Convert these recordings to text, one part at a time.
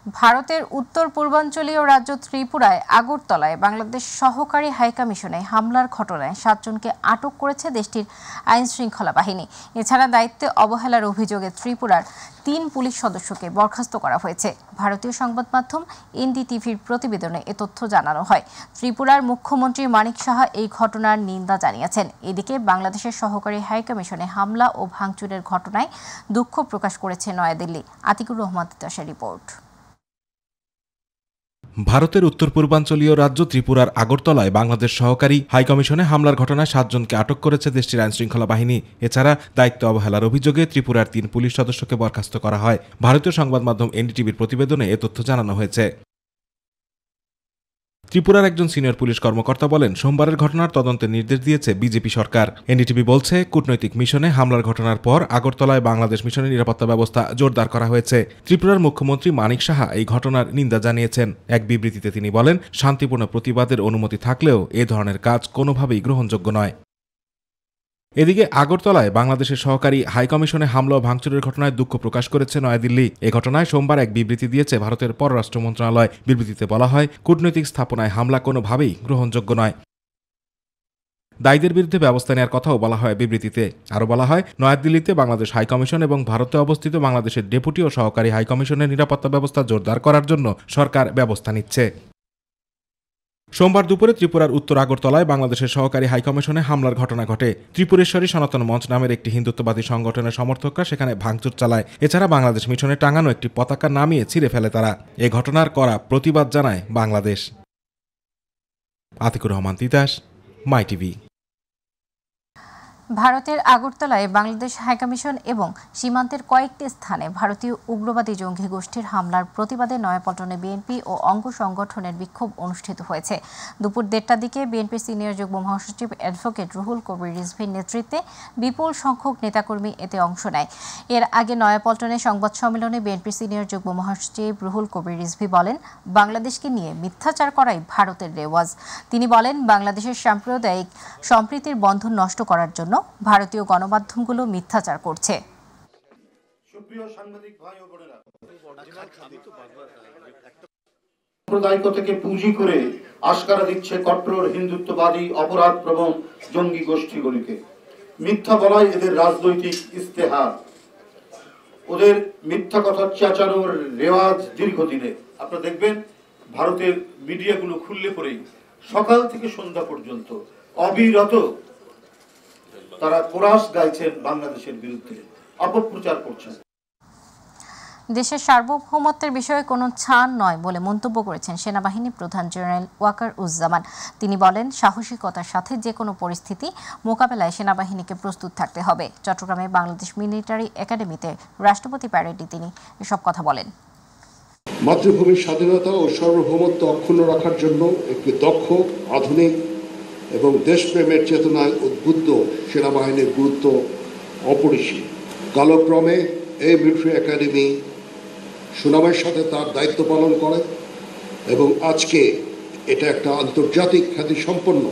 ভারতের উত্তর পূর্বাঞ্চলীয় রাজ্য ত্রিপুরায় আগরতলায় বাংলাদেশ সহকারী হাইকমিশনে হামলার ঘটনায় ৭ জনকে আটক করেছে দেশটির আইন শৃঙ্খলা বাহিনী। এছাড়া দায়িত্বে অবহেলার অভিযোগে ত্রিপুরার ৩ পুলিশ সদস্যকে বরখাস্ত করা হয়েছে। ভারতীয় সংবাদ মাধ্যম এনডিটিভির প্রতিবেদনে এ তথ্য জানানো হয়। ত্রিপুরার মুখ্যমন্ত্রী মানিক সাহা এই ঘটনার নিন্দা জানিয়েছেন। এদিকে বাংলাদেশের সহকারী হাইকমিশনে হামলা ও ভাঙচুরের ঘটনায় দুঃখ প্রকাশ করেছে নয়াদিল্লি। আতিকুর রহমান তিতাসের রিপোর্ট। ভারতের উত্তর পূর্বাঞ্চলীয় রাজ্য ত্রিপুরার আগরতলায় বাংলাদেশ সহকারী হাইকমিশনে হামলার ঘটনায় ৭ জনকে আটক করেছে দেশটির আইন শৃঙ্খলা বাহিনী। এছাড়া দায়িত্ব অবহেলার অভিযোগে ত্রিপুরার ৩ পুলিশ সদস্যকে বরখাস্ত করা হয়। ভারতীয় সংবাদ মাধ্যম এনডিটিভির প্রতিবেদনে এ তথ্য জানানো হয়েছে। ত্রিপুরার একজন সিনিয়র পুলিশ কর্মকর্তা বলেন, সোমবারের ঘটনার তদন্তের নির্দেশ দিয়েছে বিজেপি সরকার। এনডিটিভি বলছে, কূটনৈতিক মিশনে হামলার ঘটনার পর আগরতলায় বাংলাদেশ মিশনের নিরাপত্তা ব্যবস্থা জোরদার করা হয়েছে। ত্রিপুরার মুখ্যমন্ত্রী মানিক সাহা এই ঘটনার নিন্দা জানিয়েছেন। এক বিবৃতিতে তিনি বলেন, শান্তিপূর্ণ প্রতিবাদের অনুমতি থাকলেও এ ধরনের কাজ কোনোভাবেই গ্রহণযোগ্য নয়। এদিকে আগরতলায় বাংলাদেশের সহকারী হাইকমিশনে হামলা ও ভাঙচুরের ঘটনায় দুঃখ প্রকাশ করেছে নয়াদিল্লি। এ ঘটনায় সোমবার এক বিবৃতি দিয়েছে ভারতের পররাষ্ট্র মন্ত্রণালয়। বিবৃতিতে বলা হয়, কূটনৈতিক স্থাপনায় হামলা কোনোভাবেই গ্রহণযোগ্য নয়। দায়ীদের বিরুদ্ধে ব্যবস্থা নেওয়ার কথাও বলা হয় বিবৃতিতে। আরও বলা হয়, নয়াদিল্লিতে বাংলাদেশ হাইকমিশন এবং ভারতে অবস্থিত বাংলাদেশের ডেপুটি ও সহকারী হাইকমিশনের নিরাপত্তা ব্যবস্থা জোরদার করার জন্য সরকার ব্যবস্থা নিচ্ছে। সোমবার দুপুরে ত্রিপুরার উত্তর আগরতলায় বাংলাদেশের সহকারী হাইকমিশনে হামলার ঘটনা ঘটে। ত্রিপুরেশ্বরী সনাতন মঞ্চ নামের একটি হিন্দুত্ববাদী সংগঠনের সমর্থকরা সেখানে ভাঙচুর চালায়। এছাড়া বাংলাদেশ মিশনে টাঙানো একটি পতাকা নামিয়ে ছিঁড়ে ফেলে তারা। এ ঘটনার কড়া প্রতিবাদ জানায় বাংলাদেশ। আতিকুর রহমান তিতাস, মাই টিভি। ভারতের আগরতলায় বাংলাদেশ হাইকমিশন এবং সীমান্তের কয়েকটি স্থানে ভারতীয় উগ্রবাদী জঙ্গি গোষ্ঠীর হামলার প্রতিবাদে নয়াপল্টনে বিএনপি ও অঙ্গ সংগঠনের বিক্ষোভ অনুষ্ঠিত হয়েছে। দুপুর ১:৩০টার দিকে বিএনপির সিনিয়র যুগ্ম মহাসচিব অ্যাডভোকেট রুহুল কবির রিজভীর নেতৃত্বে বিপুল সংখ্যক নেতাকর্মী এতে অংশ নেয়। এর আগে নয়াপল্টনে সংবাদ সম্মেলনে বিএনপির সিনিয়র যুগ্ম মহাসচিব রুহুল কবির রিজভী বলেন, বাংলাদেশকে নিয়ে মিথ্যাচার করাই ভারতের রেওয়াজ। তিনি বলেন, বাংলাদেশের সাম্প্রদায়িক সম্প্রীতির বন্ধন নষ্ট করার জন্য ভারতীয় গণমাধ্যমগুলো মিথ্যাচার করছে। সাম্প্রদায়িকতাকে পুঁজি করে আশকারা দিচ্ছে কট্টর হিন্দুত্ববাদী অপরাধপ্রবণ জঙ্গি গোষ্ঠীগুলিকে। মিথ্যা বলাই এদের রাজনৈতিক ইস্তেহার। ওদের মিথ্যা কথা চেঁচানোর রেওয়াজ দীর্ঘদিনে। আপনারা দেখবেন ভারতের মিডিয়াগুলো খুললে পরেই সকাল থেকে সন্ধ্যা পর্যন্ত অবিরত তারা কোরাস গাইছেন বাংলাদেশের বিরুদ্ধে, অপপ্রচার করছেন। দেশের সার্বভৌমত্বের বিষয়ে কোনো ছাড় নয় বলে মন্তব্য করেছেন সেনাবাহিনী প্রধান জেনারেল ওয়াকার উজ্জামান। তিনি বলেন, সাহসিকতার সাথে যে কোনো পরিস্থিতি মোকাবেলায় সেনাবাহিনীকে প্রস্তুত থাকতে হবে। চট্টগ্রামে বাংলাদেশ মিলিটারি একাডেমিতে রাষ্ট্রপতি প্যারেডে তিনি এসব কথা বলেন। মাতৃভূমির স্বাধীনতা ও সার্বভৌমত্ব অক্ষুণ্ণ রাখার জন্য একটি দক্ষ, আধুনিক এবং দেশপ্রেমের চেতনায় উদ্বুদ্ধ সেনাবাহিনীর গুরুত্ব অপরিসীম। কালক্রমে এই মিলিটারি একাডেমি সুনামের সাথে তার দায়িত্ব পালন করে এবং আজকে এটা একটা আন্তর্জাতিক খ্যাতিসম্পন্ন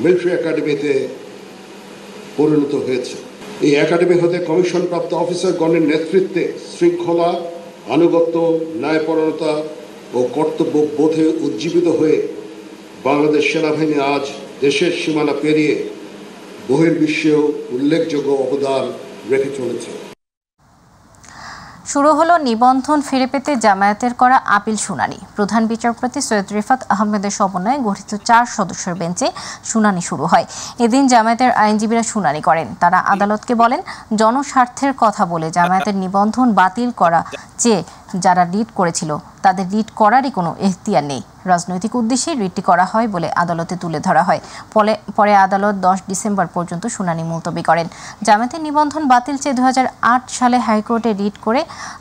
মিলিটারি একাডেমিতে পরিণত হয়েছে। এই একাডেমি হতে কমিশনপ্রাপ্ত অফিসারগণের নেতৃত্বে শৃঙ্খলা, আনুগত্য, ন্যায়পরায়ণতা ও কর্তব্যবোধে উজ্জীবিত হয়ে বাংলাদেশ সেনাবাহিনী আজ দেশের সীমানা পেরিয়ে বহির্বিশ্বেও উল্লেখযোগ্য অবদান রেখে চলেছে। শুরু হলো নিবন্ধন ফিরে পেতে জামায়াতের করা আপিল শুনানি। প্রধান বিচারপতি সৈয়দ রিফাত আহমেদের সমন্বয়ে গঠিত ৪ সদস্যের বেঞ্চে শুনানি শুরু হয়। এদিন জামায়াতের আইনজীবীরা শুনানি করেন। তারা আদালতকে বলেন, জনস্বার্থের কথা বলে জামায়াতের নিবন্ধন বাতিল করা চেয়ে যারা রিট করেছিল তাদের রিট করারই কোনো এখতিয়ার নেই। রাজনৈতিক উদ্দেশ্যে রিটটি করা হয় বলে আদালতে তুলে ধরা হয়। পরে আদালত ১০ ডিসেম্বর পর্যন্ত শুনানি মুলতবি করেন। জামায়াতের নিবন্ধন বাতিল চেয়ে ২০০৮ সালে হাইকোর্টে রিট করে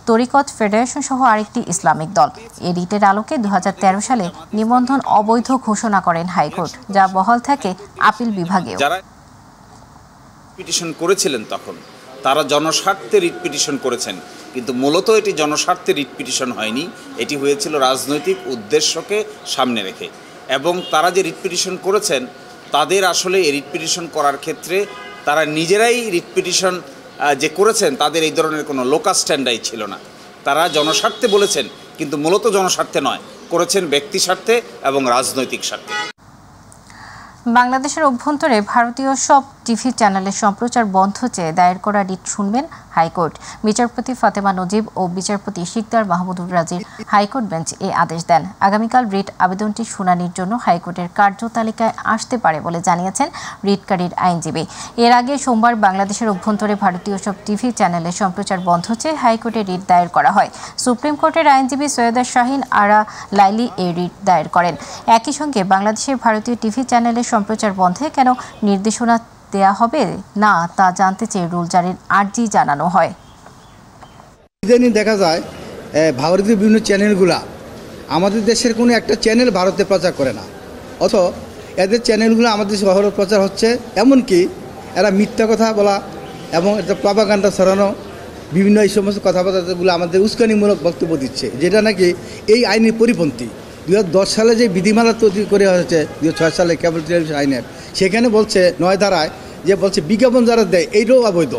তরিকত ফেডারেশন সহ আরেকটি ইসলামিক দল। এই রিটের আলোকে ২০১৩ সালে নিবন্ধন অবৈধ ঘোষণা করেন হাইকোর্ট, যা বহাল থাকে আপিল বিভাগেও। যারা পিটিশন করেছিলেন তখন তারা জনস্বার্থে রিট পিটিশন করেছেন, কিন্তু মূলত এটি জনস্বার্থে রিট পিটিশন হয়নি। এটি হয়েছিল রাজনৈতিক উদ্দেশ্যকে সামনে রেখে, এবং তারা যে রিট পিটিশন করেছেন তাদের আসলে এই রিট পিটিশন করার ক্ষেত্রে তারা নিজেরাই রিট পিটিশন যে করেছেন তাদের এই ধরনের কোনো লোকাল স্ট্যান্ডাই ছিল না। তারা জনস্বার্থে বলেছেন, কিন্তু মূলত জনস্বার্থে নয়, করেছেন ব্যক্তি স্বার্থে এবং রাজনৈতিক স্বার্থে। বাংলাদেশের অভ্যন্তরে ভারতীয় সব টিভি চ্যানেলের সম্প্রচার বন্ধ চেয়ে দায়ের করা রিট শুনবেন হাইকোর্ট। বিচারপতি ফাতেমা নজিব ও বিচারপতি শিকদার মাহমুদুর রাজির হাইকোর্ট বেঞ্চ এই আদেশ দেন। আগামীকাল রিট আবেদনটি শুনানির জন্য হাইকোর্টের কার্যতালিকায় আসতে পারে বলে জানিয়েছেন রিটকারীর আইনজীবী। এর আগে সোমবার বাংলাদেশের অভ্যন্তরে ভারতীয় সব টিভি চ্যানেলের সম্প্রচার বন্ধ চেয়ে হাইকোর্টে রিট দায়ের করা হয়। সুপ্রিম কোর্টের আইনজীবী সৈয়দা শাহিন আরা লাইলি এই রিট দায়ের করেন। একই সঙ্গে বাংলাদেশের ভারতীয় টিভি চ্যানেলের সম্প্রচার বন্ধে কেন নির্দেশনা দেয়া হবে না তা জানতে চেয়ে রুল জারির আর্জি জানানো হয়। ইদানিং দেখা যায় ভারতীয় বিভিন্ন চ্যানেলগুলা আমাদের দেশের কোনো একটা চ্যানেল ভারতে প্রচার করে না, অথচ এদের চ্যানেলগুলো আমাদের শহরে প্রচার হচ্ছে। এমনকি এরা মিথ্যা কথা বলা এবং এটা প্রপাগান্ডা ছড়ানো, বিভিন্ন এই সমস্ত কথাবার্তাগুলো আমাদের উস্কানিমূলক বক্তব্য দিচ্ছে, যেটা নাকি এই আইনের পরিপন্থী। 2010 সালে যে বিধিমালা তৈরি করে হয়েছে 2006 সালে কেবল টেলিভিশন আইনের, সেখানে বলছে 9 ধারায় যে বলছে বিজ্ঞাপন যারা দেয় এইটাও অবৈধ।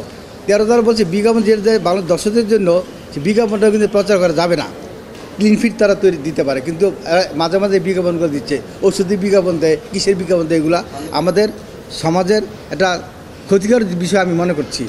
13 ধারা বলছে বিজ্ঞাপন যেটা দেয় বাংলা দর্শকদের জন্য সে বিজ্ঞাপনটাও কিন্তু প্রচার করা যাবে না, ক্লিন ফিট তারা তৈরি দিতে পারে, কিন্তু মাঝে মাঝে বিজ্ঞাপনগুলো দিচ্ছে, ওষুধের বিজ্ঞাপন দেয়, কিসের বিজ্ঞাপন দেয়, এগুলা আমাদের সমাজের একটা ক্ষতিকর বিষয় আমি মনে করছি।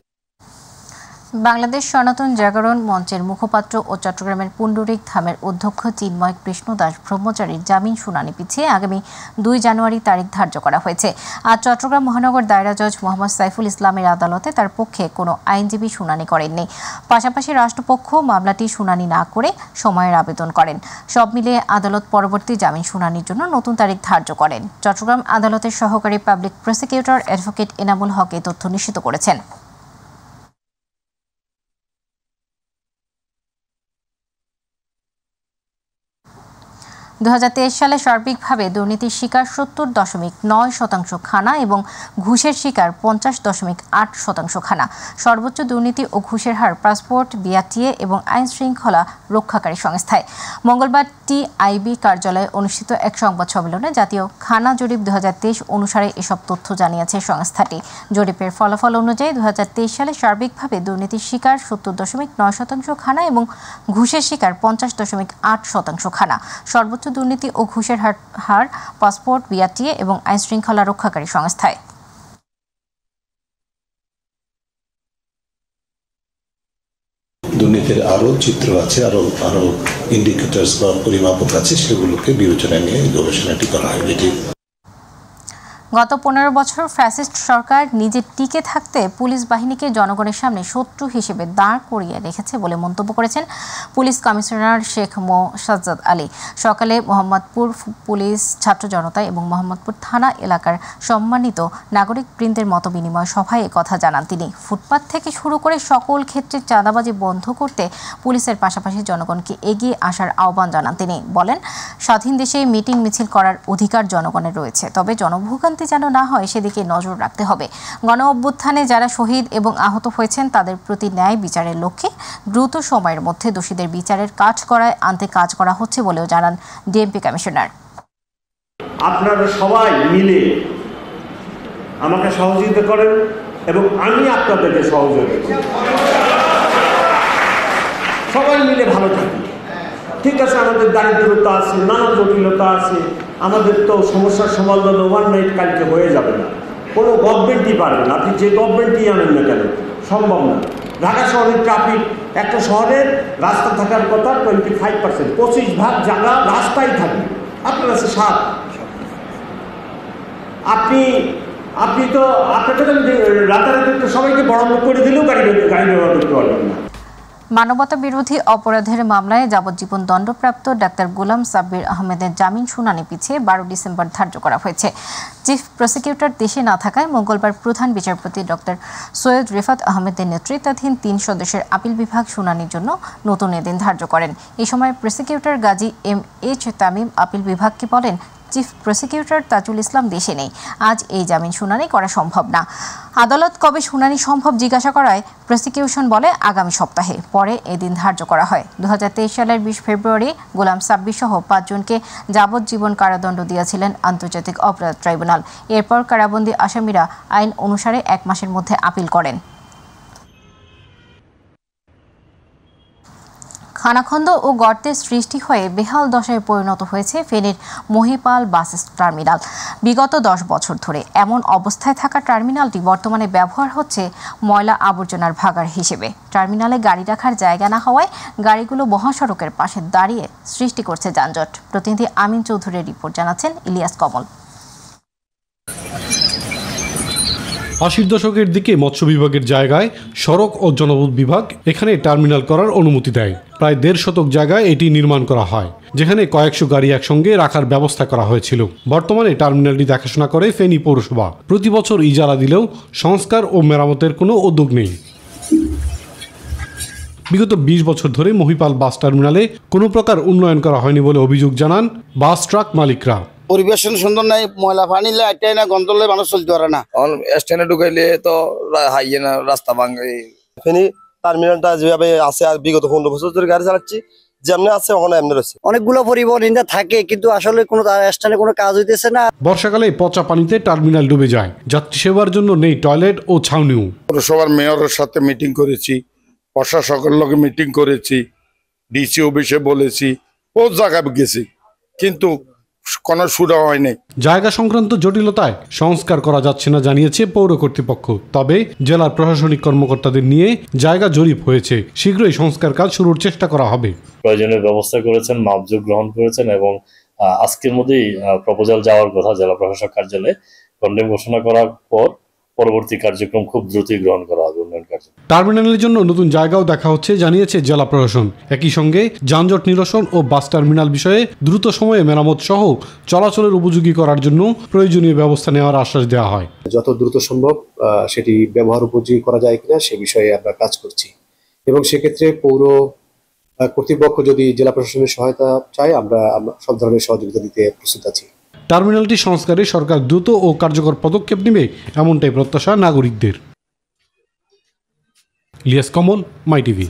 বাংলাদেশ সনাতন জাগরণ মঞ্চের মুখপাত্র ও চট্টগ্রামের পুণ্ডরিক ধামের অধ্যক্ষ চিন্ময় কৃষ্ণ দাস ব্রহ্মচারীর জামিন শুনানি পিছিয়ে আগামী 2 জানুয়ারি তারিখ ধার্য করা হয়েছে। আজ চট্টগ্রাম মহানগর দায়রা জজ মোহাম্মদ সাইফুল ইসলামের আদালতে তার পক্ষে কোনো আইনজীবী শুনানি করেননি। পাশাপাশি রাষ্ট্রপক্ষ মামলাটি শুনানি না করে সময়ের আবেদন করেন। সব মিলিয়ে আদালত পরবর্তী জামিন শুনানির জন্য নতুন তারিখ ধার্য করেন। চট্টগ্রাম আদালতের সহকারী public prosecutor advocate Enamul Haque এই তথ্য নিশ্চিত করেছেন। 2023 সালে সার্বিকভাবে দুর্নীতির শিকার 70.9% খানা এবং ঘুষের শিকার 50.8% খানা। সর্বোচ্চ দুর্নীতি ও ঘুষের হার পাসপোর্ট, বিআরটিএ এবং আইন শৃঙ্খলা রক্ষাকারী সংস্থায়। মঙ্গলবার টিআইবি কার্যালয়ে অনুষ্ঠিত এক সংবাদ সম্মেলনে জাতীয় খানা জরিপ 2023 অনুসারে এসব তথ্য জানিয়েছে সংস্থাটি। জরিপের ফলাফল অনুযায়ী 2023 সালে সার্বিকভাবে দুর্নীতির শিকার 70.9% খানা এবং ঘুষের শিকার 50.8% খানা। সর্বোচ্চ দুর্নীতি ও ঘুষের হার পাসপোর্ট, বিআরটিএ এবং আইন শৃঙ্খলা রক্ষাকারী সংস্থায়। দুর্নীতির আরো চিত্র আছে, আরো ইন্ডিকেটরস বা পরিমাপক আছে, সেগুলোকে বিবেচনায় নিয়ে গবেষণাটি করা হয়। গত 15 বছর ফ্যাসিস্ট সরকার নিজে টিকে থাকতে পুলিশ বাহিনীকে জনগণের সামনে শত্রু হিসেবে দাঁড় করিয়ে রেখেছে বলে মন্তব্য করেছেন পুলিশ কমিশনার শেখ মো সাজ্জাদ আলী। সকালে মোহাম্মদপুর পুলিশ ছাত্র জনতা এবং মোহাম্মদপুর থানা এলাকার সম্মানিত নাগরিকবৃন্দের মত বিনিময় সভায় কথা জানান তিনি। ফুটপাত থেকে শুরু করে সকল ক্ষেত্রে চাঁদাবাজি বন্ধ করতে পুলিশের পাশাপাশি জনগণকে এগিয়ে আসার আহ্বান জানান তিনি। বলেন, স্বাধীন দেশে মিটিং মিছিল করার অধিকার জনগণের রয়েছে, তবে জনভোগান্তি যেন না হয় সেদিকে নজর রাখতে হবে। গণ অভ্যুত্থানে যারা শহীদ এবং আহত হয়েছেন তাদের প্রতি ন্যায় বিচারের লক্ষ্যে দ্রুত সময়ের মধ্যে দোষীদের বিচারের কাজ করা হচ্ছে বলেও জানান ডিএমপি কমিশনার। আপনারা সবাই মিলে আমাকে সহযোগিতা করেন এবং আমি আপনাদেরকে সহযোগিতা করি। সবাই মিলে ভালো থাকি। ঠিক আছে, আমাদের দারিদ্রতা আছে, নানা জটিলতা আছে, আমাদের তো সমস্যার সমাধান ওভারনাইট কালকে হয়ে যাবে না, কোনো গভর্নমেন্টই পারবে না। আপনি যে গভর্নমেন্টই আনেন না কেন, সম্ভব না। ঢাকা শহরের ট্রাফিক, একটা শহরের রাস্তা থাকার কথা 25%, 25% জায়গা রাস্তায় থাকবে, আপনার আছে 7। আপনি তো আপনাকে রাতারাতি তো সবাইকে বরাদ্দ করে দিলেও গাড়ি ব্যবহার করতে পারবেন না। মানবতা বিরোধী অপরাধের মামলায় যাবজ্জীবন দণ্ডপ্রাপ্ত ডাক্তার গোলাম সাব্বির আহমেদের জামিন শুনানি পিছিয়ে 12 ডিসেম্বর ধার্য করা হয়েছে। চিফ প্রসিকিউটর দেশে না থাকায় মঙ্গলবার প্রধান বিচারপতি ডক্টর সৈয়দ রিফাত আহমেদের নেতৃত্বাধীন 3 সদস্যের আপিল বিভাগ শুনানির জন্য নতুন এদিন ধার্য করেন। এই সময় prosecutor Gazi MH Tamim appeal বিভাগকে বলেন, চিফ প্রসিকিউটর তাজুল ইসলাম দেশে নেই, আজ এই জামিন শুনানি করা সম্ভব না। আদালত কবে শুনানি সম্ভব জিজ্ঞাসা করায় প্রসিকিউশন বলে আগামী সপ্তাহে। পরে এদিন ধার্য করা হয়। 2023 সালের 20 ফেব্রুয়ারি গোলাম সাব্বির সহ 5 জনকে যাবজ্জীবন কারাদণ্ড দিয়েছিলেন আন্তর্জাতিক অপরাধ ট্রাইব্যুনাল। এরপর কারাবন্দী আসামিরা আইন অনুসারে 1 মাসের মধ্যে আপিল করেন। খানাখন্দ ও গর্তের সৃষ্টি হয়ে বেহাল দশায় পরিণত হয়েছে ফেনীর মহিপাল বাস টার্মিনাল। বিগত 10 বছর ধরে এমন অবস্থায় থাকা টার্মিনালটি বর্তমানে ব্যবহার হচ্ছে ময়লা আবর্জনার ভাগাড় হিসেবে। টার্মিনালে গাড়ি রাখার জায়গা না হওয়ায় গাড়িগুলো মহাসড়কের পাশে দাঁড়িয়ে সৃষ্টি করছে যানজট। প্রতিনিধি আমিন চৌধুরীর রিপোর্ট জানাচ্ছেন ইলিয়াস কমল। 80 দশকের দিকে মৎস্য বিভাগের জায়গায় সড়ক ও জনপথ বিভাগ এখানে টার্মিনাল করার অনুমতি দেয়। প্রায় 1.5 শতক জায়গায় এটি নির্মাণ করা হয়, যেখানে কয়েকশো গাড়ি একসঙ্গে রাখার ব্যবস্থা করা হয়েছিল। বর্তমানে টার্মিনালটি দেখাশোনা করে ফেনী পৌরসভা। প্রতি বছর ইজারা দিলেও সংস্কার ও মেরামতের কোনো উদ্যোগ নেই। বিগত 20 বছর ধরে মহিপাল বাস টার্মিনালে কোনো প্রকার উন্নয়ন করা হয়নি বলে অভিযোগ জানান বাস ট্রাক মালিকরা। পরিবেশন সুন্দর নাই, ময়লা পানিলে এটাই না, গন্ধলে মানুষ চলতে পারে না। স্ট্যান্ডে ঢুকাইলে তো হাইয়ে না, রাস্তা ভাঙে। ফেনী টার্মিনালটা যেভাবে আছে আর বিগত 15 বছর ধরে গাড়ি চালাচ্ছি, যেমনি আছে ওখানে এমনি রয়েছে। অনেকগুলো পরিবহন ইন্দা থাকে, কিন্তু আসলে কোনো স্ট্যান্ডে কোনো কাজ হইতেছে না। বর্ষাকালে পচা পানিতে টার্মিনাল ডুবে যায়। যাত্রী সেবার জন্য নেই টয়লেট ও ছাউনিও। পৌরসভার মেয়রের সাথে মিটিং করেছি, প্রশাসকের লগে মিটিং করেছি, ডিসি অফিসে বলেছি, ও জায়গায় গেছি, কিন্তু কোনো সুরা হয়নি। জায়গা সংক্রান্ত জটিলতায় সংস্কার করা যাচ্ছে না জানিয়েছে পৌর কর্তৃপক্ষ। তবে জেলার প্রশাসনিক কর্মকর্তাদের নিয়ে জায়গা জরিপ হয়েছে, শীঘ্রই সংস্কার কাজ শুরুর চেষ্টা করা হবে। প্রয়োজনীয় ব্যবস্থা করেছেন, মাপজোক গ্রহণ করেছেন এবং আজকের মধ্যেই প্রপোজাল যাওয়ার কথা জেলা প্রশাসক কার্যালয়ে। কন্ডেম ঘোষণা করার পর পরবর্তী কার্যক্রম খুব দ্রুতই গ্রহণ করা হবে। উন্নয়ন কার্য টার্মিনালের জন্য নতুন জায়গাও দেখা হচ্ছে জানিয়েছে জেলা প্রশাসন। একই সঙ্গে যানজট নিরসন ও বাস টার্মিনাল বিষয়ে দ্রুত সময়ে মেরামত সহ চলাচলের উপযোগী করার জন্য প্রয়োজনীয় ব্যবস্থা নেওয়ার আশ্বাস দেওয়া হয়। যত দ্রুত সম্ভব সেটি ব্যবহার উপযোগী করা যায় কিনা সে বিষয়ে আমরা কাজ করছি, এবং সেক্ষেত্রে পৌর কর্তৃপক্ষ যদি জেলা প্রশাসনের সহায়তা চায়, আমরা সব ধরনের সহযোগিতা দিতে প্রস্তুত আছি। টার্মিনালটি সংস্কারে সরকার দ্রুত ও কার্যকর পদক্ষেপ নেবে, এমনটাই প্রত্যাশা নাগরিকদের। ইলিয়াস কমল, মাই টিভি।